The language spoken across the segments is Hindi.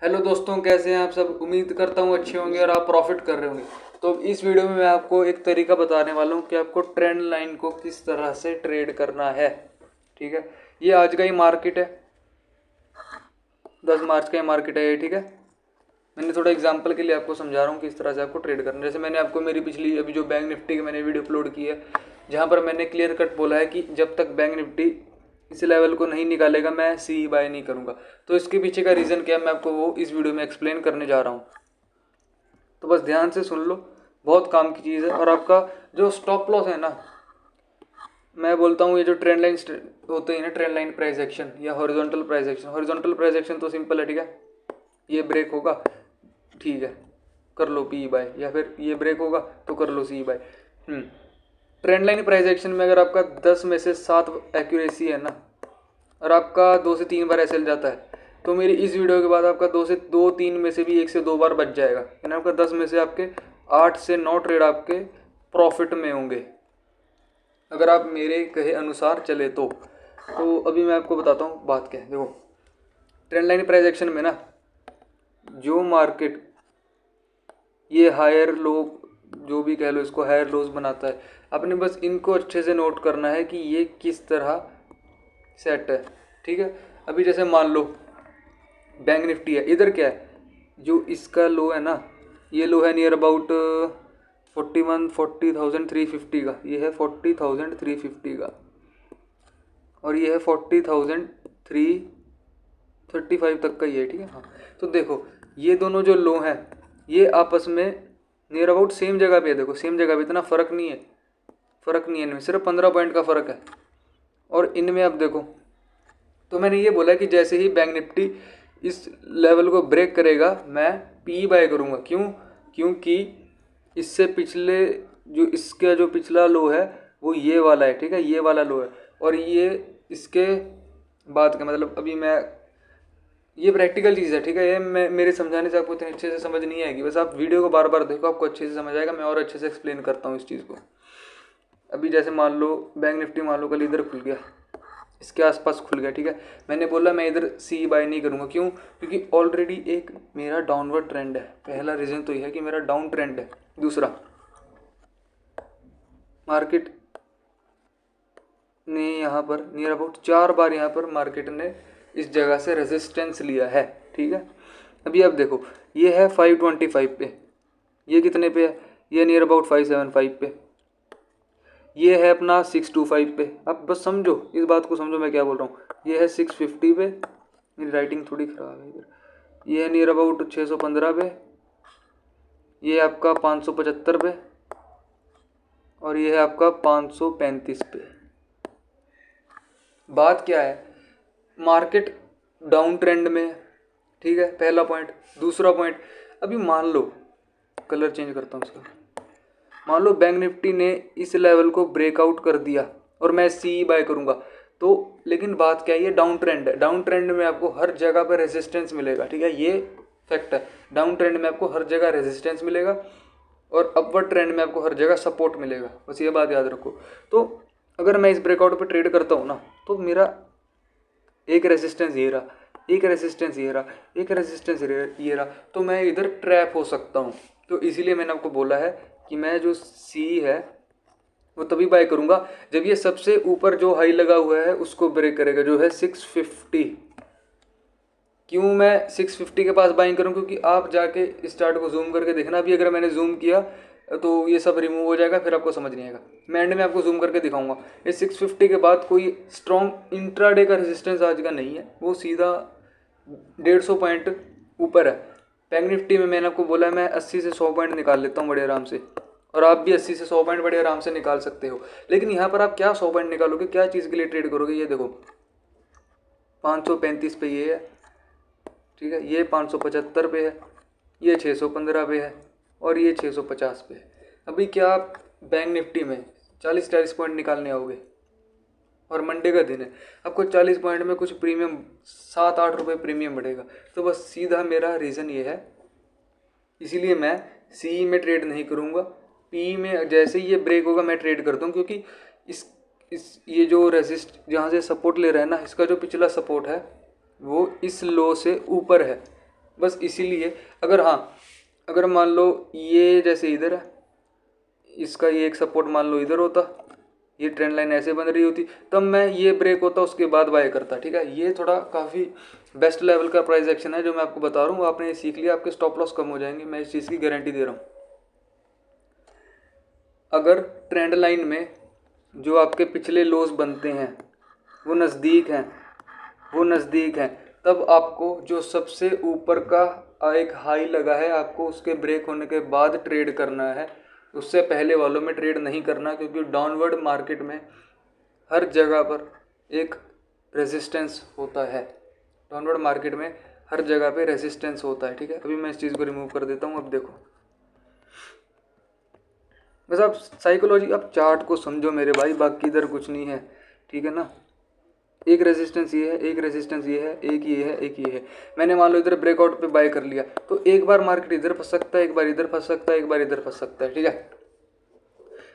हेलो दोस्तों, कैसे हैं आप सब। उम्मीद करता हूँ अच्छे होंगे और आप प्रॉफिट कर रहे होंगे। तो इस वीडियो में मैं आपको एक तरीका बताने वाला हूँ कि आपको ट्रेंड लाइन को किस तरह से ट्रेड करना है। ठीक है, ये आज का ही मार्केट है, 10 मार्च का ही मार्केट है ये। ठीक है, मैंने थोड़ा एग्जांपल के लिए आपको समझा रहा हूँ किस तरह से आपको ट्रेड करना है। जैसे मैंने आपको मेरी पिछली अभी जो बैंक निफ्टी की मैंने वीडियो अपलोड की है, जहाँ पर मैंने क्लियर कट बोला है कि जब तक बैंक निफ्टी इस लेवल को नहीं निकालेगा मैं सी बाय नहीं करूँगा। तो इसके पीछे का रीज़न क्या है, मैं आपको वो इस वीडियो में एक्सप्लेन करने जा रहा हूँ। तो बस ध्यान से सुन लो, बहुत काम की चीज़ है। और आपका जो स्टॉप लॉस है ना, मैं बोलता हूँ ये जो ट्रेंड लाइन होते हैं ना, ट्रेंड लाइन प्राइस एक्शन या horizontal price action. Horizontal price action तो सिंपल है, ठीक है। ये ब्रेक होगा, ठीक है, कर लो पी बाय, या फिर ये ब्रेक होगा तो कर लो सी buy. Trend line price action में अगर आपका 10 में से 7 एक्यूरेसी है ना, और आपका 2 से 3 बार ऐसे जाता है, तो मेरी इस वीडियो के बाद आपका 2 में से भी 1 से 2 बार बच जाएगा। यानी आपका 10 में से आपके 8 से 9 ट्रेड आपके प्रॉफिट में होंगे, अगर आप मेरे कहे अनुसार चले तो अभी मैं आपको बताता हूँ बात क्या है। देखो, ट्रेंड लाइन प्राइस एक्शन में ना, जो मार्केट ये हायर लो, जो भी कह लो इसको, हायर लोज बनाता है, आपने बस इनको अच्छे से नोट करना है कि ये किस तरह सेट है। ठीक है, अभी जैसे मान लो बैंक निफ्टी है, इधर क्या है, जो इसका लो है ना, ये लो है नियर अबाउट 40,350 का, ये है 40,350 का, और ये है 40,335 तक का ये। ठीक है, हाँ। तो देखो, ये दोनों जो लो हैं ये आपस में नियर अबाउट सेम जगह पे है। देखो सेम जगह पे, इतना फ़र्क नहीं है, इनमें सिर्फ 15 पॉइंट का फ़र्क है। और इनमें अब देखो, तो मैंने ये बोला कि जैसे ही बैंक निफ्टी इस लेवल को ब्रेक करेगा मैं पी बाय करूँगा। क्यों? क्योंकि इससे पिछले जो इसका जो पिछला लो है वो ये वाला है। ठीक है, ये वाला लो है, और ये इसके बाद का, मतलब अभी मैं, ये प्रैक्टिकल चीज़ है। ठीक है, ये मैं मेरे समझाने से आपको इतने अच्छे से समझ नहीं आएगी, बस आप वीडियो को बार बार देखो, आपको अच्छे से समझ आएगा। मैं और अच्छे से एक्सप्लेन करता हूँ इस चीज़ को। अभी जैसे मान लो बैंक निफ्टी मान लो कल इधर खुल गया, इसके आसपास खुल गया। ठीक है, मैंने बोला मैं इधर सी बाय नहीं करूँगा। क्यों? क्योंकि ऑलरेडी एक मेरा डाउनवर्ड ट्रेंड है। पहला रीज़न तो यह है कि मेरा डाउन ट्रेंड है। दूसरा, मार्केट ने यहाँ पर नियर अबाउट 4 बार यहाँ पर मार्केट ने इस जगह से रेजिस्टेंस लिया है। ठीक है, अभी आप देखो, ये है 525 पे, ये कितने पे है, ये नियर अबाउट 575 पे, ये है अपना 625 पे। अब बस समझो, इस बात को समझो मैं क्या बोल रहा हूँ। ये है 650 पे, मेरी राइटिंग थोड़ी ख़राब है इधर। ये है नियर अबाउट 615 पे, ये आपका 575 पे, और ये है आपका 535 पे। बात क्या है, मार्केट डाउन ट्रेंड में है। ठीक है, पहला पॉइंट। दूसरा पॉइंट, अभी मान लो, कलर चेंज करता हूँ इसका, मान लो बैंक निफ्टी ने इस लेवल को ब्रेकआउट कर दिया और मैं सी बाय करूँगा, तो लेकिन बात क्या है, ये डाउन ट्रेंड है। डाउन ट्रेंड में आपको हर जगह पर रेजिस्टेंस मिलेगा। ठीक है, ये फैक्ट है। डाउन ट्रेंड में आपको हर जगह रेजिस्टेंस मिलेगा और अपवर्ड ट्रेंड में आपको हर जगह सपोर्ट मिलेगा। बस ये बात याद रखो। तो अगर मैं इस ब्रेकआउट पर ट्रेड करता हूँ ना, तो मेरा एक रेजिस्टेंस ये रहा, एक रेजिस्टेंस ये रहा, एक रेजिस्टेंस ये रहा, तो मैं इधर ट्रैप हो सकता हूँ। तो इसीलिए मैंने आपको बोला है कि मैं जो सी है वो तभी बाय करूँगा जब ये सबसे ऊपर जो हाई लगा हुआ है उसको ब्रेक करेगा, जो है 650। क्यों मैं 650 के पास बाइंग करूँ? क्योंकि आप जाके इस चार्ट को जूम करके देखना। अभी अगर मैंने जूम किया तो ये सब रिमूव हो जाएगा, फिर आपको समझ नहीं आएगा। मैं एंड में आपको जूम करके दिखाऊंगा। ये 650 के बाद कोई स्ट्रॉन्ग इंट्राडे का रेजिस्टेंस आज का नहीं है, वो सीधा 150 पॉइंट ऊपर है। बैंक निफ्टी में मैंने आपको बोला है मैं 80 से 100 पॉइंट निकाल लेता हूँ बड़े आराम से, और आप भी 80 से 100 पॉइंट बड़े आराम से निकाल सकते हो। लेकिन यहाँ पर आप क्या 100 पॉइंट निकालोगे, क्या चीज़ के लिए ट्रेड करोगे? ये देखो 535 पे ये है, ठीक है, ये 575 पे है, ये 615 पे है, और ये 650 पे है। अभी क्या आप बैंक निफ्टी में 40-40 पॉइंट निकालने आओगे, और मंडे का दिन है, आपको 40 पॉइंट में कुछ प्रीमियम 7-8 रुपये प्रीमियम बढ़ेगा। तो बस सीधा मेरा रीज़न ये है, इसीलिए मैं सी में ट्रेड नहीं करूँगा। पी में जैसे ही ये ब्रेक होगा मैं ट्रेड करता हूँ, क्योंकि इस ये जो रेजिस्ट जहाँ से सपोर्ट ले रहा है ना, इसका जो पिछला सपोर्ट है वो इस लो से ऊपर है, बस इसीलिए अगर हाँ, अगर मान लो ये जैसे इधर है, इसका ये एक सपोर्ट मान लो इधर होता, ये ट्रेंड लाइन ऐसे बन रही होती, तब मैं ये ब्रेक होता उसके बाद बाय करता। ठीक है, ये थोड़ा काफ़ी बेस्ट लेवल का प्राइस एक्शन है जो मैं आपको बता रहा हूँ। आपने ये सीख लिया, आपके स्टॉप लॉस कम हो जाएंगे, मैं इस चीज़ की गारंटी दे रहा हूँ। अगर ट्रेंड लाइन में जो आपके पिछले लोज बनते हैं वो नज़दीक हैं, तब आपको जो सबसे ऊपर का एक हाई लगा है आपको उसके ब्रेक होने के बाद ट्रेड करना है, उससे पहले वालों में ट्रेड नहीं करना, क्योंकि डाउनवर्ड मार्केट में हर जगह पर एक रेजिस्टेंस होता है। डाउनवर्ड मार्केट में हर जगह पे रेजिस्टेंस होता है। ठीक है, अभी मैं इस चीज़ को रिमूव कर देता हूँ। अब देखो, बस आप साइकोलॉजी, आप चार्ट को समझो मेरे भाई, बाकी इधर कुछ नहीं है। ठीक है ना, एक रेजिस्टेंस ये है, एक रेजिस्टेंस ये है, एक ये है, एक ये है। मैंने मान लो इधर ब्रेकआउट पे बाय कर लिया, तो एक बार मार्केट इधर फंस सकता है, एक बार इधर फंस सकता है, एक बार इधर फंस सकता है। ठीक है,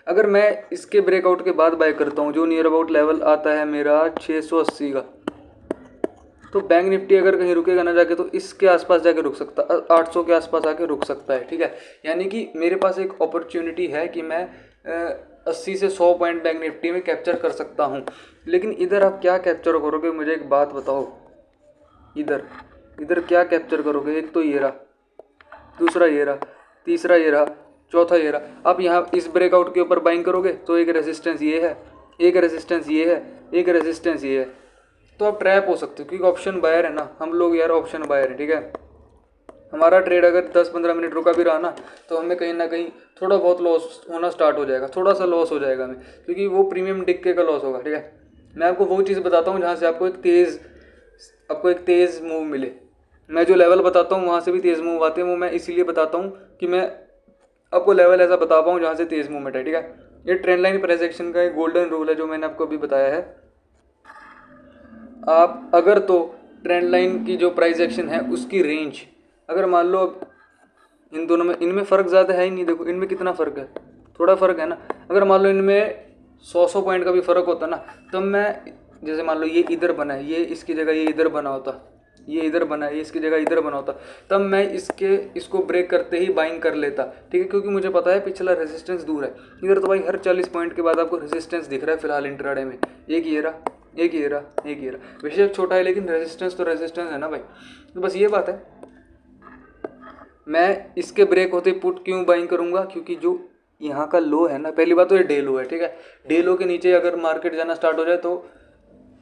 अगर मैं इसके ब्रेकआउट के बाद बाय करता हूँ, जो नियर अबाउट लेवल आता है मेरा 680 का, तो बैंक निफ्टी अगर कहीं रुकेगा ना जाके, तो इसके आसपास जाके रुक सकता, 800 के आसपास आके रुक सकता है। ठीक है, यानी कि मेरे पास एक अपॉर्चुनिटी है कि मैं 80 से 100 पॉइंट बैंक निफ्टी में कैप्चर कर सकता हूँ। लेकिन इधर आप क्या कैप्चर करोगे, मुझे एक बात बताओ। इधर क्या कैप्चर करोगे? एक तो ये रहा, दूसरा ये रहा, तीसरा ये रहा, चौथा ये रहा। आप यहाँ इस ब्रेकआउट के ऊपर बाइंग करोगे तो एक रेजिस्टेंस ये है, एक रेजिस्टेंस ये है, एक रेजिस्टेंस ये है, तो आप ट्रैप हो सकते हो, क्योंकि ऑप्शन बायर है ना, हम लोग यार ऑप्शन बायर है। ठीक है, हमारा ट्रेड अगर 10-15 मिनट रुका भी रहा ना, तो हमें कहीं ना कहीं थोड़ा बहुत लॉस होना स्टार्ट हो जाएगा, थोड़ा सा लॉस हो जाएगा हमें, क्योंकि वो प्रीमियम डिक्के का लॉस होगा। ठीक है, मैं आपको वो चीज़ बताता हूँ जहाँ से आपको एक तेज़ मूव मिले। मैं जो लेवल बताता हूँ वहाँ से भी तेज़ मूव आते हैं, वो मैं इसीलिए बताता हूँ कि मैं आपको लेवल ऐसा बता पाऊँ जहाँ से तेज़ मूवमेंट है। ठीक है, ये ट्रेंड लाइन प्राइस एक्शन का एक गोल्डन रूल है जो मैंने आपको अभी बताया है। आप अगर तो ट्रेंड लाइन की जो प्राइस एक्शन है उसकी रेंज, अगर मान लो इन दोनों में, इनमें फ़र्क ज़्यादा है ही नहीं, देखो इनमें कितना फ़र्क है, थोड़ा फ़र्क है ना। अगर मान लो इनमें 100 पॉइंट का भी फ़र्क होता ना, तब मैं, जैसे मान लो ये इधर बना है, ये इसकी जगह ये इधर बना होता, ये इधर बना है, ये इसकी जगह इधर बना होता, तब मैं इसको ब्रेक करते ही बाइंग कर लेता। ठीक है, क्योंकि मुझे पता है पिछला रेजिस्टेंस दूर है। इधर तो भाई हर 40 पॉइंट के बाद आपको रेजिस्टेंस दिख रहा है फिलहाल इंट्राडे में, एक ये रहा, एक ये रहा, एक ये रहा। बेशक छोटा है लेकिन रेजिस्टेंस तो रेजिस्टेंस है ना भाई। तो बस ये बात है, मैं इसके ब्रेक होते पुट क्यों बाइंग करूंगा, क्योंकि जो यहाँ का लो है ना, पहली बात तो ये डे लो है। ठीक है, डे लो के नीचे अगर मार्केट जाना स्टार्ट हो जाए तो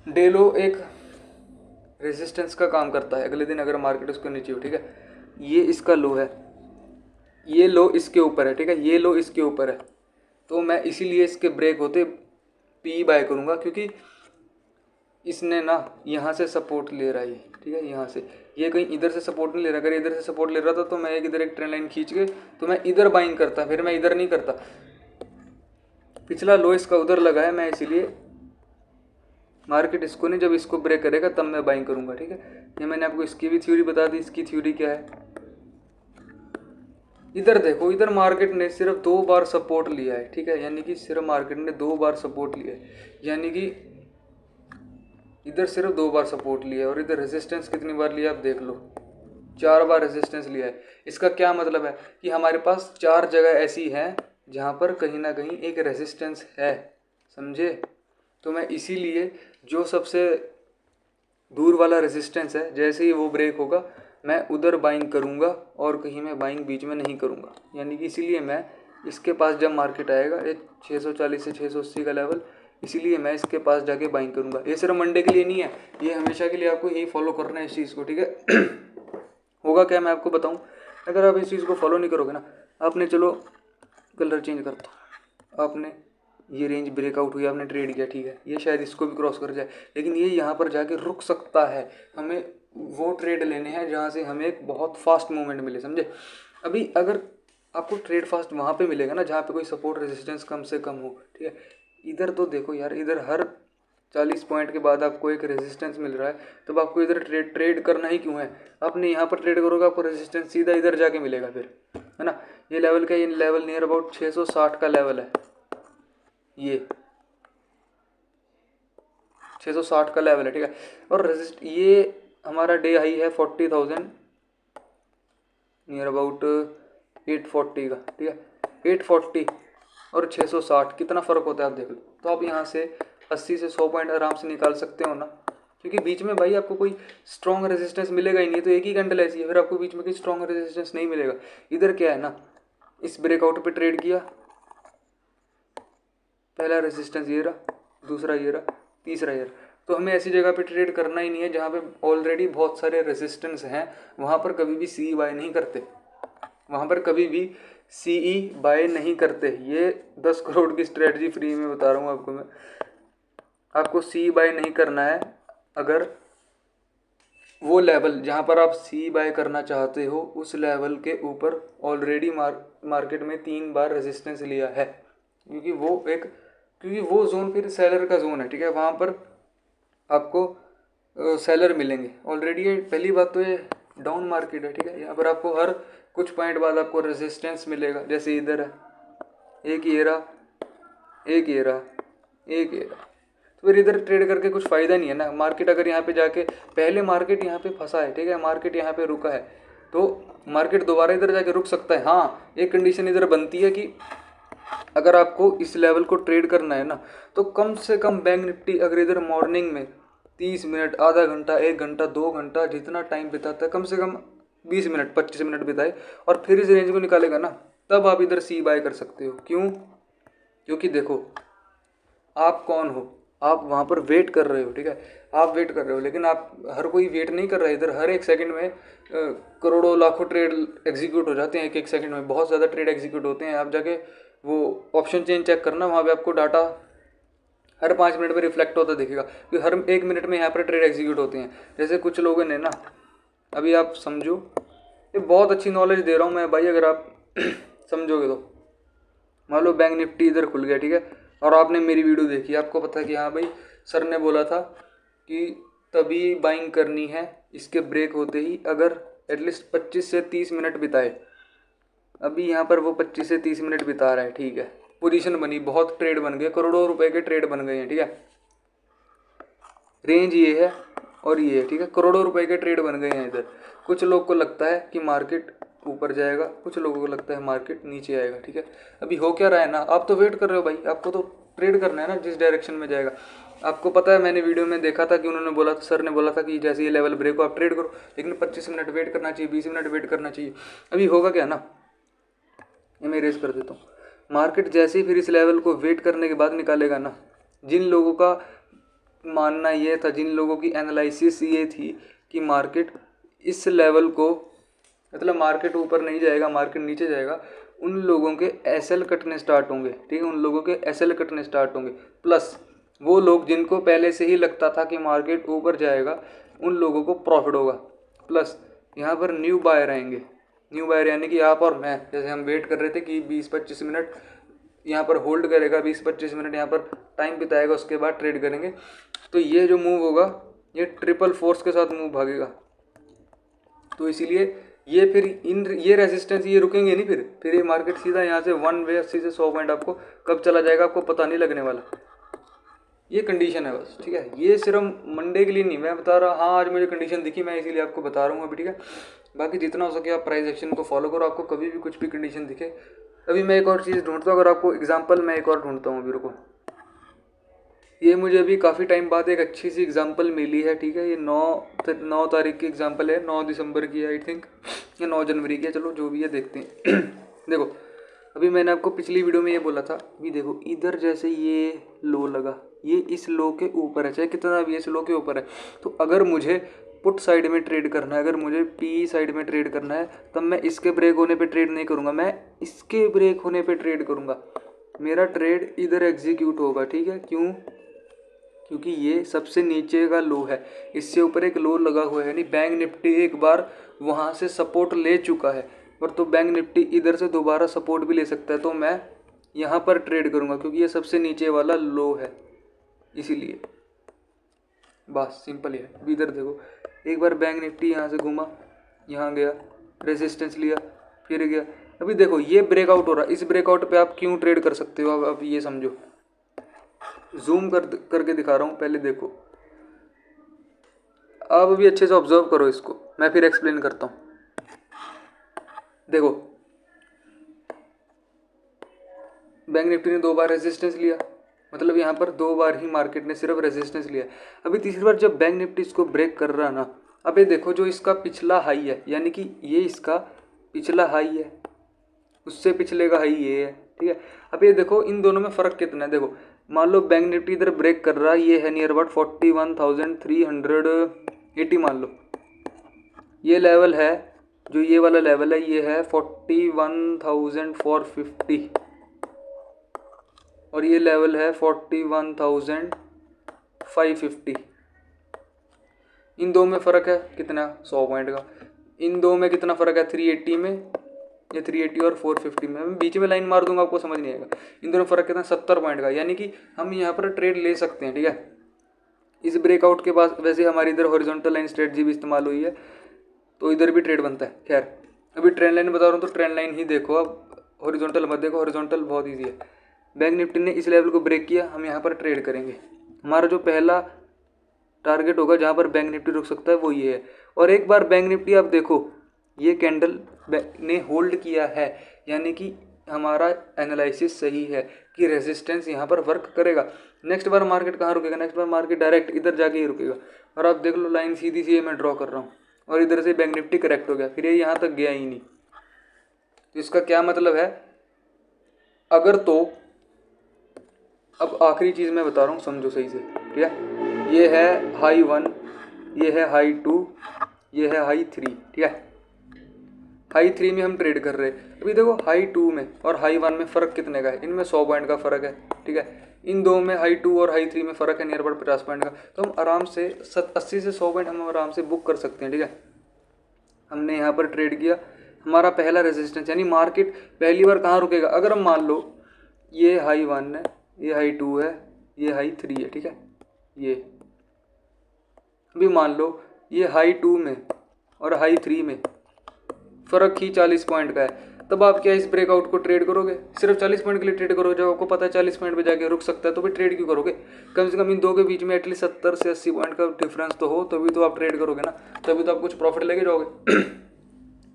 डे लो एक रेजिस्टेंस का काम करता है। अगले दिन अगर मार्केट उसके नीचे हो, ठीक है, ये इसका लो है, ये लो इसके ऊपर है, ठीक है, ये लो इसके ऊपर है, तो मैं इसीलिए इसके ब्रेक होते पी बाय करूँगा, क्योंकि इसने ना यहाँ से सपोर्ट ले रहा है, ठीक है, यहाँ से, ये कहीं इधर से सपोर्ट नहीं ले रहा। अगर इधर से सपोर्ट ले रहा था तो मैं इधर एक ट्रेंड लाइन खींच के तो मैं इधर बाइंग करता, फिर मैं इधर नहीं करता। पिछला लो इसका उधर लगा है, मैं इसीलिए मार्केट इसको नहीं, जब इसको ब्रेक करेगा तब मैं बाइंग करूँगा। ठीक है, ये मैंने आपको इसकी भी थ्योरी बता दी। इसकी थ्योरी क्या है, इधर देखो, इधर मार्केट ने सिर्फ 2 बार सपोर्ट लिया है। ठीक है, यानी कि सिर्फ मार्केट ने 2 बार सपोर्ट लिया है, यानी कि इधर सिर्फ 2 बार सपोर्ट लिया है। और इधर रेजिस्टेंस कितनी बार लिया आप देख लो, 4 बार रेजिस्टेंस लिया है। इसका क्या मतलब है कि हमारे पास 4 जगह ऐसी हैं जहाँ पर कहीं ना कहीं एक रेजिस्टेंस है, समझे। तो मैं इसीलिए जो सबसे दूर वाला रेजिस्टेंस है, जैसे ही वो ब्रेक होगा मैं उधर बाइंग करूँगा और कहीं मैं बाइंग बीच में नहीं करूँगा। यानी कि इसीलिए मैं इसके पास जब मार्केट आएगा एक 640 से 680 का लेवल, इसीलिए मैं इसके पास जाके बाइंग करूँगा। ये सिर्फ मंडे के लिए नहीं है, ये हमेशा के लिए आपको यही फॉलो करना है इस चीज़ को। ठीक है, होगा क्या मैं आपको बताऊँ, अगर आप इस चीज़ को फॉलो नहीं करोगे ना, आपने, चलो कलर चेंज करता हूँ, आपने ये रेंज ब्रेकआउट हुई, आपने ट्रेड किया, ठीक है, ये शायद इसको भी क्रॉस कर जाए, लेकिन ये यहाँ पर जाके रुक सकता है। हमें वो ट्रेड लेने हैं जहाँ से हमें एक बहुत फास्ट मूवमेंट मिले, समझे। अभी अगर आपको ट्रेड फास्ट वहाँ पे मिलेगा ना जहाँ पे कोई सपोर्ट रेजिस्टेंस कम से कम हो, ठीक है। इधर तो देखो यार, इधर हर 40 पॉइंट के बाद आपको एक रेजिस्टेंस मिल रहा है, तब आपको इधर ट्रेड करना ही क्यों है। आपने यहाँ पर ट्रेड करोगे, आपको रेजिस्टेंस सीधा इधर जाके मिलेगा फिर, है ना। ये लेवल का, ये लेवल नियर अबाउट 660 का लेवल है, ये 660 का लेवल है, ठीक है। और ये हमारा डे हाई है 40,000 नियर अबाउट 840 का, ठीक है। 840 और 660 कितना फ़र्क होता है आप देख लो। तो आप यहाँ से 80 से 100 पॉइंट आराम से निकाल सकते हो ना, क्योंकि बीच में भाई आपको कोई स्ट्रॉन्ग रेजिस्टेंस मिलेगा ही नहीं। तो एक ही कैंडल ऐसी है, फिर आपको बीच में कोई स्ट्रॉन्ग रेजिस्टेंस नहीं मिलेगा। इधर क्या है ना, इस ब्रेकआउट पे ट्रेड किया, पहला रेजिस्टेंस ये रहा, दूसरा ये रहा, तीसरा ये रहा। तो हमें ऐसी जगह पे ट्रेड करना ही नहीं है जहाँ पे ऑलरेडी बहुत सारे रेजिस्टेंस हैं। वहाँ पर कभी भी सी बाय नहीं करते, वहाँ पर कभी भी सीई बाय नहीं करते। ये 10 करोड़ की स्ट्रेटजी फ्री में बता रहा हूँ आपको मैं। आपको सी बाय नहीं करना है अगर वो लेवल जहाँ पर आप सी बाय करना चाहते हो उस लेवल के ऊपर ऑलरेडी मार्केट में 3 बार रेजिस्टेंस लिया है, क्योंकि वो जोन फिर सेलर का जोन है, ठीक है। वहाँ पर आपको सेलर मिलेंगे ऑलरेडी। ये पहली बात तो ये डाउन मार्केट है, ठीक है। यहाँ पर आपको हर कुछ पॉइंट बाद आपको रेजिस्टेंस मिलेगा, जैसे इधर है एक ये रहा, एक ये रहा, एक ये रहा। तो फिर इधर ट्रेड करके कुछ फ़ायदा नहीं है ना। मार्केट अगर यहाँ पे जाके पहले मार्केट यहाँ पे फंसा है, ठीक है, मार्केट यहाँ पे रुका है, तो मार्केट दोबारा इधर जाके रुक सकता है। हाँ, एक कंडीशन इधर बनती है कि अगर आपको इस लेवल को ट्रेड करना है ना, तो कम से कम बैंक निफ्टी अगर इधर मॉर्निंग में 30 मिनट, आधा घंटा, 1 घंटा, 2 घंटा जितना टाइम बिताता है, कम से कम 20 मिनट 25 मिनट बिताए और फिर इस रेंज को निकालेगा ना, तब आप इधर सी बाय कर सकते हो। क्यों? क्योंकि देखो आप कौन हो, आप वहाँ पर वेट कर रहे हो, ठीक है, आप वेट कर रहे हो, लेकिन आप हर कोई वेट नहीं कर रहा है। इधर हर एक सेकंड में करोड़ों लाखों ट्रेड एग्जीक्यूट हो जाते हैं, एक एक सेकंड में बहुत ज़्यादा ट्रेड एग्जीक्यूट होते हैं। आप जाके वो ऑप्शन चेन चेक करना, वहाँ पे आपको डाटा हर 5 मिनट में रिफ्लेक्ट होता दिखेगा, क्योंकि हर 1 मिनट में यहाँ पर ट्रेड एग्जीक्यूट होते हैं। जैसे कुछ लोगों ने ना, अभी आप समझो, ये बहुत अच्छी नॉलेज दे रहा हूँ मैं भाई, अगर आप समझोगे तो। मान लो बैंक निफ्टी इधर खुल गया, ठीक है, और आपने मेरी वीडियो देखी, आपको पता है कि हाँ भाई सर ने बोला था कि तभी बाइंग करनी है इसके ब्रेक होते ही, अगर एटलीस्ट 25 से 30 मिनट बिताए। अभी यहाँ पर वो 25 से 30 मिनट बिता रहा है, ठीक है, पोजीशन बनी, बहुत ट्रेड बन गए, करोड़ों रुपए के ट्रेड बन गए हैं, ठीक है। रेंज ये है और ये है, ठीक है, करोड़ों रुपए के ट्रेड बन गए हैं इधर। कुछ लोग को लगता है कि मार्केट ऊपर जाएगा, कुछ लोगों को लगता है मार्केट नीचे आएगा, ठीक है। अभी हो क्या रहा है ना, आप तो वेट कर रहे हो भाई, आपको तो ट्रेड करना है ना जिस डायरेक्शन में जाएगा। आपको पता है, मैंने वीडियो में देखा था कि उन्होंने बोला था, सर ने बोला था कि जैसे ये लेवल ब्रेक हो आप ट्रेड करो, लेकिन 25 मिनट वेट करना चाहिए, 20 मिनट वेट करना चाहिए। अभी होगा क्या ना, ये मैं इरेज कर देता हूँ। मार्केट जैसे ही फिर इस लेवल को वेट करने के बाद निकालेगा ना, जिन लोगों का मानना ये था, जिन लोगों की एनालिसिस ये थी कि मार्केट इस लेवल को, मतलब मार्केट ऊपर नहीं जाएगा, मार्केट नीचे जाएगा, उन लोगों के एसएल कटने स्टार्ट होंगे, ठीक है, उन लोगों के एसएल कटने स्टार्ट होंगे। प्लस वो लोग जिनको पहले से ही लगता था कि मार्केट ऊपर जाएगा, उन लोगों को प्रॉफिट होगा। प्लस यहाँ पर न्यू बायर आएंगे, न्यू बायर यानी कि आप और मैं, जैसे हम वेट कर रहे थे कि 20-25 मिनट यहाँ पर होल्ड करेगा, 20-25 मिनट यहाँ पर टाइम बिताएगा, उसके बाद ट्रेड करेंगे। तो ये जो मूव होगा ये ट्रिपल फोर्स के साथ मूव भागेगा। तो इसीलिए ये फिर ये रेजिस्टेंस ये रुकेंगे नहीं, फिर ये मार्केट सीधा यहाँ से 1 वे 80 से 100 पॉइंट आपको कब चला जाएगा आपको पता नहीं लगने वाला। ये कंडीशन है बस, ठीक है। ये सिर्फ मंडे के लिए नहीं मैं बता रहा, हाँ आज मुझे कंडीशन दिखी, मैं इसीलिए आपको बता रहा हूँ अभी, ठीक है। बाकी जितना हो सके आप प्राइस एक्शन को फॉलो करो, आपको कभी भी कुछ भी कंडीशन दिखे। अभी मैं एक और चीज़ ढूंढता हूँ, अगर आपको एग्जाम्पल मैं एक और ढूंढता हूँ, अभी रुको। ये मुझे अभी काफ़ी टाइम बाद एक अच्छी सी एग्जांपल मिली है, ठीक है। ये 9 तारीख की एग्जांपल है, 9 दिसंबर की आई थिंक, या 9 जनवरी की है, चलो जो भी है देखते हैं। देखो अभी मैंने आपको पिछली वीडियो में ये बोला था, अभी देखो इधर जैसे ये लो लगा, ये इस लो के ऊपर है, चाहे कितना भी इस लो के ऊपर है, तो अगर मुझे पुट साइड में ट्रेड करना है, अगर मुझे पी साइड में ट्रेड करना है, तब मैं इसके ब्रेक होने पे ट्रेड नहीं करूँगा, मैं इसके ब्रेक होने पे ट्रेड करूँगा। मेरा ट्रेड इधर एग्जीक्यूट होगा, ठीक है। क्यों? क्योंकि ये सबसे नीचे का लो है, इससे ऊपर एक लो लगा हुआ है, यानी बैंक निफ्टी एक बार वहाँ से सपोर्ट ले चुका है, और तो बैंक निफ्टी इधर से दोबारा सपोर्ट भी ले सकता है। तो मैं यहाँ पर ट्रेड करूँगा क्योंकि ये सबसे नीचे वाला लो है, इसीलिए बस सिंपल है। अभी इधर देखो एक बार बैंक निफ्टी यहाँ से घूमा, यहाँ गया, रेजिस्टेंस लिया, फिर गया। अभी देखो ये ब्रेकआउट हो रहा है, इस ब्रेकआउट पे आप क्यों ट्रेड कर सकते हो, अब ये समझो। जूम करके दिखा रहा हूँ, पहले देखो आप अभी अच्छे से ऑब्जर्व करो इसको, मैं फिर एक्सप्लेन करता हूँ। देखो बैंक निफ्टी ने 2 बार रेजिस्टेंस लिया, मतलब यहाँ पर 2 बार ही मार्केट ने सिर्फ रेजिस्टेंस लिया। अभी तीसरी बार जब बैंक निफ्टी इसको ब्रेक कर रहा ना, अब ये देखो जो इसका पिछला हाई है, यानी कि ये इसका पिछला हाई है, उससे पिछले का हाई ये है, ठीक है। अब ये देखो इन दोनों में फ़र्क कितना है। देखो मान लो बैंक निफ्टी इधर ब्रेक कर रहा है, ये है नियर अबाउट 41,380 मान लो। ये लेवल है, जो ये वाला लेवल है ये है 41,450 और ये लेवल है 41,550। इन दो में फ़र्क है कितना, 100 पॉइंट का। इन दो में कितना फ़र्क है, 380 में, ये 380 और 450 में। मैं बीच में लाइन मार दूंगा आपको समझ नहीं आएगा। इन दोनों फ़र्क कितना, 70 पॉइंट का। यानी कि हम यहाँ पर ट्रेड ले सकते हैं, ठीक है। इस ब्रेकआउट के बाद वैसे हमारी इधर हॉरिजॉन्टल लाइन स्ट्रेटजी भी इस्तेमाल हुई है, तो इधर भी ट्रेड बनता है। खैर अभी ट्रेंड लाइन बता रहा हूँ तो ट्रेंड लाइन ही देखो, अब हॉरिजॉन्टल मत देखो, हॉरिजॉन्टल बहुत ईजी है। बैंक निफ्टी ने इस लेवल को ब्रेक किया, हम यहाँ पर ट्रेड करेंगे। हमारा जो पहला टारगेट होगा जहाँ पर बैंक निफ्टी रुक सकता है वो ये है। और एक बार बैंक निफ्टी आप देखो ये कैंडल ने होल्ड किया है, यानी कि हमारा एनालिसिस सही है कि रेजिस्टेंस यहाँ पर वर्क करेगा। नेक्स्ट बार मार्केट कहाँ रुकेगा, नेक्स्ट बार मार्केट डायरेक्ट इधर जाके ही रुकेगा। और आप देख लो लाइन सीधी सी मैं ड्रॉ कर रहा हूँ और इधर से बैंक निफ्टी करेक्ट हो गया, फिर ये यहाँ तक गया ही नहीं। तो इसका क्या मतलब है, अगर तो अब आखिरी चीज़ मैं बता रहा हूँ समझो सही से, ठीक है। ये है हाई 1, ये है हाई 2, ये है हाई 3, ठीक है। हाई 3 में हम ट्रेड कर रहे हैं। अभी देखो हाई 2 में और हाई 1 में फ़र्क कितने का है, इनमें 100 पॉइंट का फ़र्क है, ठीक है। इन दो में हाई 2 और हाई 3 में फ़र्क है नियर अबाउट 50 पॉइंट का। तो हम आराम से 80 से 100 पॉइंट हम आराम से बुक कर सकते हैं, ठीक है। हमने यहाँ पर ट्रेड किया, हमारा पहला रेजिस्टेंस, यानी मार्केट पहली बार कहाँ रुकेगा। अगर हम मान लो ये हाई 1 है, ये हाई 2 है, ये हाई 3 है, ठीक है। ये अभी मान लो ये हाई 2 में और हाई 3 में फ़र्क ही 40 पॉइंट का है, तब आप क्या इस ब्रेकआउट को ट्रेड करोगे, सिर्फ 40 पॉइंट के लिए ट्रेड करोगे। जब आपको पता है 40 पॉइंट पे जाके रुक सकता है तो फिर ट्रेड क्यों करोगे। कम से कम इन दो के बीच में एटलीस्ट 70 से 80 पॉइंट का डिफरेंस तो हो, तभी तो आप ट्रेड करोगे ना, तभी तो आप कुछ प्रॉफिट लेके जाओगे।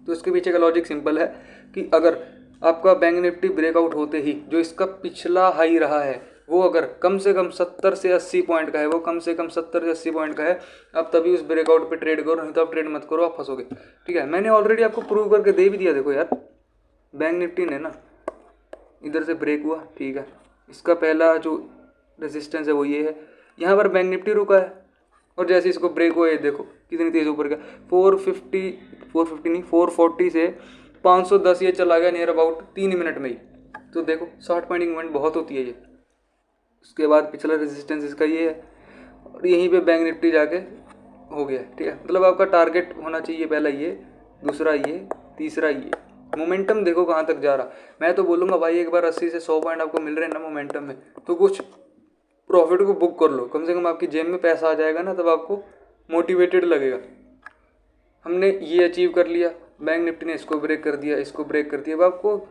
तो इसके पीछे का लॉजिक सिंपल है कि अगर आपका बैंक निफ्टी ब्रेकआउट होते ही जो इसका पिछला हाई रहा है वो अगर कम से कम 70 से 80 पॉइंट का है, वो कम से कम 70 से 80 पॉइंट का है, आप तभी उस ब्रेकआउट पे ट्रेड करो, नहीं तो आप ट्रेड मत करो, आप फंसोगे, ठीक है। मैंने ऑलरेडी आपको प्रूव करके दे भी दिया। देखो यार बैंक निफ्टी ने ना इधर से ब्रेक हुआ, ठीक है, इसका पहला जो रेजिस्टेंस है वो ये है, यहाँ पर बैंक निफ्टी रुका है और जैसे इसको ब्रेक हुआ ये देखो कितनी तेज़ ऊपर गया, 440 से 510 ये चला गया नियर अबाउट 3 मिनट में ही। तो देखो 60 पॉइंट मूवमेंट बहुत होती है ये। उसके बाद पिछला रेजिस्टेंस इसका ये है और यहीं पे बैंक निफ्टी जाके हो गया, ठीक है। मतलब आपका टारगेट होना चाहिए पहला ये, दूसरा ये, तीसरा ये। मोमेंटम देखो कहाँ तक जा रहा। मैं तो बोलूँगा भाई एक बार 80 से 100 पॉइंट आपको मिल रहे हैं ना मोमेंटम में, तो कुछ प्रॉफिट को बुक कर लो, कम से कम आपकी जेब में पैसा आ जाएगा ना, तब आपको मोटिवेटेड लगेगा। हमने ये अचीव कर लिया, बैंक निफ्टी ने इसको ब्रेक कर दिया, इसको ब्रेक कर दिया। अब आपको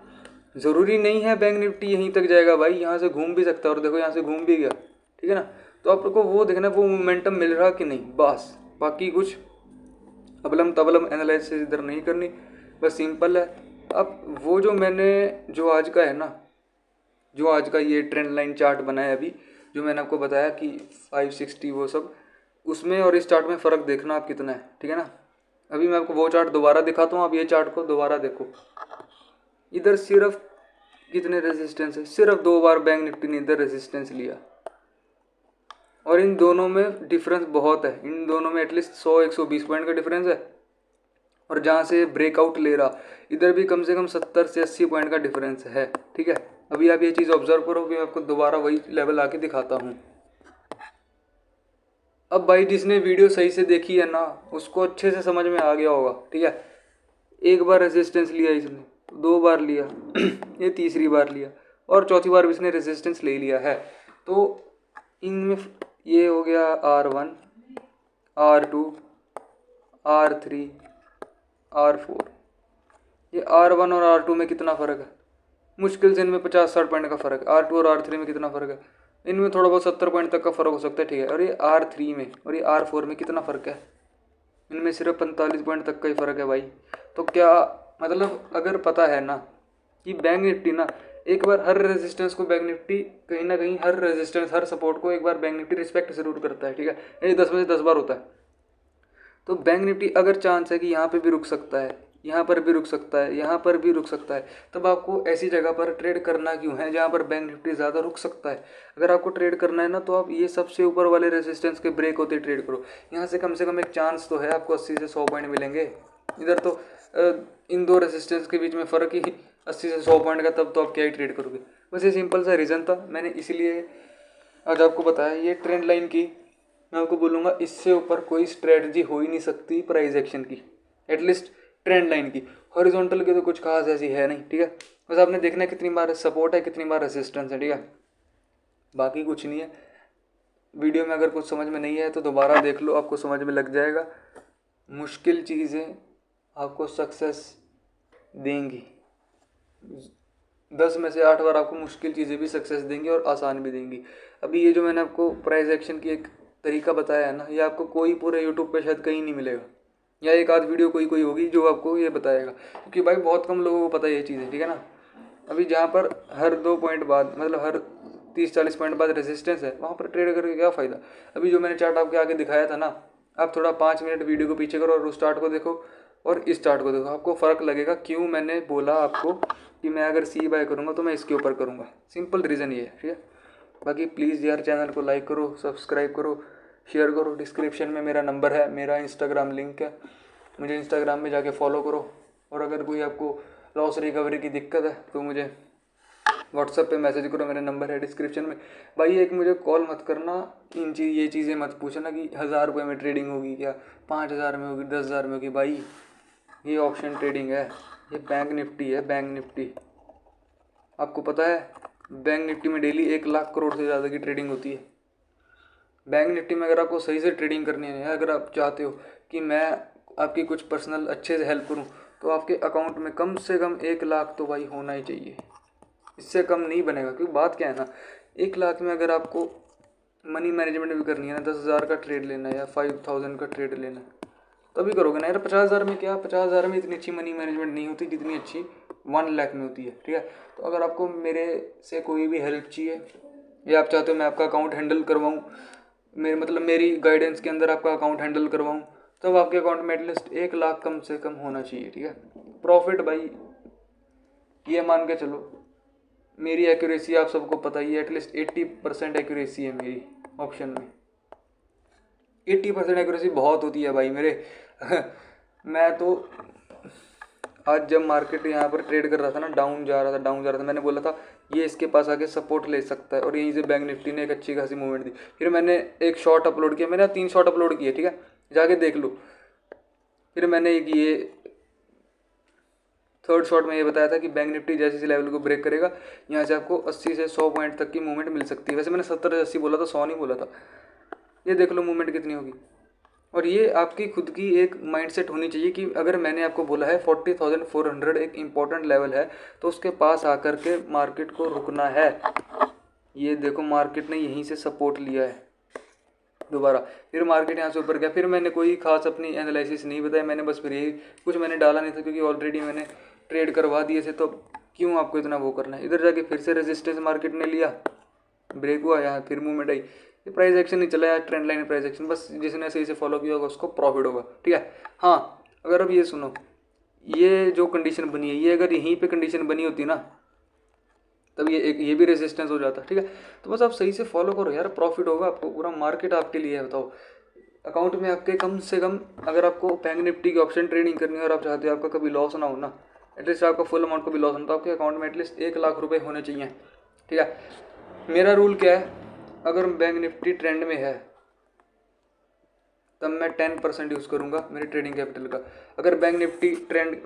ज़रूरी नहीं है बैंक निफ्टी यहीं तक जाएगा भाई, यहाँ से घूम भी सकता है। और देखो यहाँ से घूम भी गया, ठीक है ना। तो आपको वो देखना वो मोमेंटम मिल रहा कि नहीं, बस। बाकी कुछ अबलम तबलम एनालिसिस इधर नहीं करनी, बस सिंपल है। अब वो जो मैंने जो आज का है ना, जो आज का ये ट्रेंड लाइन चार्ट बनाया अभी, जो मैंने आपको बताया कि 560 वो सब, उसमें और इस चार्ट में फ़र्क देखना आप कितना है, ठीक है ना। अभी मैं आपको वो चार्ट दोबारा दिखाता हूँ, आप ये चार्ट को दोबारा देखो। इधर सिर्फ कितने रेजिस्टेंस है, सिर्फ 2 बार बैंक निफ्टी ने इधर रेजिस्टेंस लिया और इन दोनों में डिफरेंस बहुत है। इन दोनों में एटलीस्ट 100-120 पॉइंट का डिफरेंस है। और जहाँ से ब्रेकआउट ले रहा इधर भी कम से कम 70 से 80 पॉइंट का डिफरेंस है, ठीक है। अभी आप ये चीज़ ऑब्जर्व करो, अभी मैं आपको दोबारा वही लेवल आके दिखाता हूँ। अब भाई जिसने वीडियो सही से देखी है ना, उसको अच्छे से समझ में आ गया होगा, ठीक है। एक बार रेजिस्टेंस लिया इसने, 2 बार लिया, ये तीसरी बार लिया और चौथी बार भी इसने रेजिस्टेंस ले लिया है। तो इनमें ये हो गया R1, R2, R3, R4। ये R1 और R2 में कितना फ़र्क है, मुश्किल से इनमें 50-60 पॉइंट का फ़र्क है। R2 और R3 में कितना फ़र्क है, इनमें थोड़ा बहुत 70 पॉइंट तक का फ़र्क हो सकता है, ठीक है। और ये R3 में और ये R4 में कितना फ़र्क है, इनमें सिर्फ 45 पॉइंट तक का ही फ़र्क है भाई। तो क्या मतलब अगर पता है ना कि बैंक निफ्टी ना एक बार हर रेजिस्टेंस को बैंक निफ्टी कहीं ना कहीं हर रेजिस्टेंस हर सपोर्ट को एक बार बैंक निफ्टी रिस्पेक्ट जरूर करता है, ठीक है, ये 10 में से 10 बार होता है। तो बैंक निफ्टी अगर चांस है कि यहाँ पे भी रुक सकता है, यहाँ पर भी रुक सकता है, यहाँ पर भी रुक सकता है, तब आपको ऐसी जगह पर ट्रेड करना क्यों है जहाँ पर बैंक निफ्टी ज़्यादा रुक सकता है। अगर आपको ट्रेड करना है ना तो आप ये सबसे ऊपर वाले रेजिस्टेंस के ब्रेक होते ट्रेड करो। यहाँ से कम एक चांस तो है आपको 80 से 100 पॉइंट मिलेंगे। इधर तो इन दो रेजिस्टेंस के बीच में फ़र्क ही 80 से 100 पॉइंट का, तब तो आप क्या ही ट्रेड करोगे। बस ये सिंपल सा रीज़न था, मैंने इसीलिए आज आपको बताया। ये ट्रेंड लाइन की मैं आपको बोलूँगा इससे ऊपर कोई स्ट्रेटजी हो ही नहीं सकती प्राइस एक्शन की, एटलीस्ट ट्रेंड लाइन की। हॉरिजॉन्टल की तो कुछ खास ऐसी है नहीं, ठीक है। बस आपने देखना है कितनी बार सपोर्ट है, कितनी बार रेसिस्टेंस है, ठीक है, बाकी कुछ नहीं है। वीडियो में अगर कुछ समझ में नहीं है तो दोबारा देख लो, आपको समझ में लग जाएगा। मुश्किल चीज़ें आपको सक्सेस देंगी, 10 में से 8 बार आपको मुश्किल चीज़ें भी सक्सेस देंगी और आसान भी देंगी। अभी ये जो मैंने आपको प्राइस एक्शन की एक तरीका बताया है ना, ये आपको कोई पूरे यूट्यूब पे शायद कहीं नहीं मिलेगा, या एक आध वीडियो कोई होगी जो आपको ये बताएगा, क्योंकि भाई बहुत कम लोगों को पता है ये चीज़ें, ठीक है ना। अभी जहाँ पर हर 2 पॉइंट बाद मतलब हर 30-40 पॉइंट बाद रेजिस्टेंस है, वहाँ पर ट्रेड करके क्या फ़ायदा। अभी जो मैंने चार्ट आपके आगे दिखाया था ना, आप थोड़ा 5 मिनट वीडियो को पीछे करो और उस चार्ट को देखो और इस चार्ट को देखो, आपको फ़र्क लगेगा क्यों मैंने बोला आपको कि मैं अगर सी बाय करूँगा तो मैं इसके ऊपर करूँगा। सिंपल रीज़न ये है, ठीक है। बाकी प्लीज़ यार चैनल को लाइक करो, सब्सक्राइब करो, शेयर करो। डिस्क्रिप्शन में मेरा नंबर है, मेरा इंस्टाग्राम लिंक है, मुझे इंस्टाग्राम में जाके फॉलो करो। और अगर कोई आपको लॉस रिकवरी की दिक्कत है तो मुझे व्हाट्सएप पे मैसेज करो, मेरा नंबर है डिस्क्रिप्शन में। भाई एक मुझे कॉल मत करना, ये चीज़ें मत पूछना कि 1000 रुपये में ट्रेडिंग होगी क्या, 5000 में होगी, 10,000 में होगी। भाई ये ऑप्शन ट्रेडिंग है, ये बैंक निफ्टी है, बैंक निफ्टी। आपको पता है बैंक निफ्टी में डेली 1 लाख करोड़ से ज़्यादा की ट्रेडिंग होती है। बैंक निफ्टी में अगर आपको सही से ट्रेडिंग करनी है, अगर आप चाहते हो कि मैं आपकी कुछ पर्सनल अच्छे से हेल्प करूं, तो आपके अकाउंट में कम से कम 1 लाख तो भाई होना ही चाहिए, इससे कम नहीं बनेगा। क्योंकि बात क्या है ना, 1 लाख में अगर आपको मनी मैनेजमेंट भी करनी है ना, 10,000 का ट्रेड लेना है या 5,000 का ट्रेड लेना है, तभी करोगे ना यार। 50,000 में क्या, 50,000 में इतनी अच्छी मनी मैनेजमेंट नहीं होती जितनी अच्छी 1 लाख में होती है, ठीक है। तो अगर आपको मेरे से कोई भी हेल्प चाहिए या आप चाहते हो मैं आपका अकाउंट हैंडल करवाऊँ, मेरी गाइडेंस के अंदर आपका अकाउंट हैंडल करवाऊँ, तब आपके अकाउंट में एटलीस्ट 1 लाख कम से कम होना चाहिए, ठीक है। प्रॉफिट भाई ये मान के चलो, मेरी एक्यूरेसी आप सबको पता ही है, एटलीस्ट 80% एक्यूरेसी है मेरी ऑप्शन में। 80% एक्यूरेसी बहुत होती है भाई मेरे मैं तो आज जब मार्केट यहाँ पर ट्रेड कर रहा था ना, डाउन जा रहा था, मैंने बोला था ये इसके पास आके सपोर्ट ले सकता है, और यहीं से बैंक निफ्टी ने एक अच्छी खासी मूवमेंट दी। फिर मैंने एक शॉट अपलोड किया, मैंने 3 शॉट अपलोड किए, ठीक है, जाके देख लो। फिर मैंने ये 3rd शॉट में ये बताया था कि बैंक निफ्टी जैसे इस लेवल को ब्रेक करेगा, यहाँ से आपको 80 से 100 पॉइंट तक की मूवमेंट मिल सकती है। वैसे मैंने 70 से 80 बोला था, 100 नहीं बोला था। ये देख लो मूवमेंट कितनी होगी। और ये आपकी खुद की एक माइंडसेट होनी चाहिए कि अगर मैंने आपको बोला है 40,400 एक इम्पॉर्टेंट लेवल है, तो उसके पास आकर के मार्केट को रुकना है। ये देखो मार्केट ने यहीं से सपोर्ट लिया है दोबारा, फिर मार्केट यहाँ से ऊपर गया। फिर मैंने कोई खास अपनी एनालिसिस नहीं बताया, मैंने बस फिर यही कुछ मैंने डाला नहीं था, क्योंकि ऑलरेडी मैंने ट्रेड करवा दिए थे, तो क्यों आपको इतना वो करना है। इधर जाके फिर से रेजिस्टेंस मार्केट ने लिया, ब्रेक हुआ, यहाँ फिर मूवमेंट आई। ये प्राइस एक्शन नहीं चला यार, ट्रेंड लाइन प्राइस एक्शन, बस जिसने सही से फॉलो किया होगा उसको प्रॉफिट होगा, ठीक है। हाँ अगर अब ये सुनो, ये जो कंडीशन बनी है, ये अगर यहीं पे कंडीशन बनी होती ना, तब ये भी रेजिस्टेंस हो जाता, ठीक है। तो बस आप सही से फॉलो करो यार, प्रॉफिट होगा आपको, पूरा मार्केट आपके लिए है। बताओ अकाउंट में आपके कम से कम, अगर आपको बैंक निफ्टी की ऑप्शन ट्रेडिंग करनी है और आप चाहते हो आपका कभी लॉस ना हो ना, एटलीस्ट आपका फुल अमाउंट कभी लॉस ना, तो आपके अकाउंट में एटलीस्ट 1 लाख रुपए होने चाहिए, ठीक है। मेरा रूल क्या है, अगर बैंक निफ्टी ट्रेंड में है तब मैं 10% यूज़ करूंगा मेरे ट्रेडिंग कैपिटल का।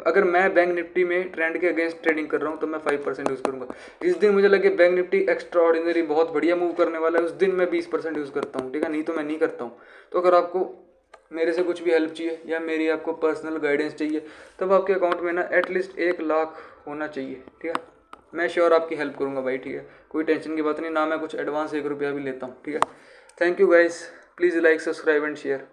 अगर मैं बैंक निफ्टी में ट्रेंड के अगेंस्ट ट्रेडिंग कर रहा हूं तो मैं 5% यूज़ करूंगा। जिस दिन मुझे लगे बैंक निफ्टी एक्स्ट्रा ऑर्डिनरी बहुत बढ़िया मूव करने वाला है, उस दिन मैं 20% यूज़ करता हूँ, ठीक है, नहीं तो मैं नहीं करता हूँ। तो अगर आपको मेरे से कुछ भी हेल्प चाहिए या मेरी आपको पर्सनल गाइडेंस चाहिए, तब आपके अकाउंट में ना एटलीस्ट 1 लाख होना चाहिए, ठीक है। मैं श्योर आपकी हेल्प करूंगा भाई, ठीक है, कोई टेंशन की बात नहीं, ना मैं कुछ एडवांस 1 रुपया भी लेता हूँ, ठीक है। Thank you guys, please like, subscribe and share.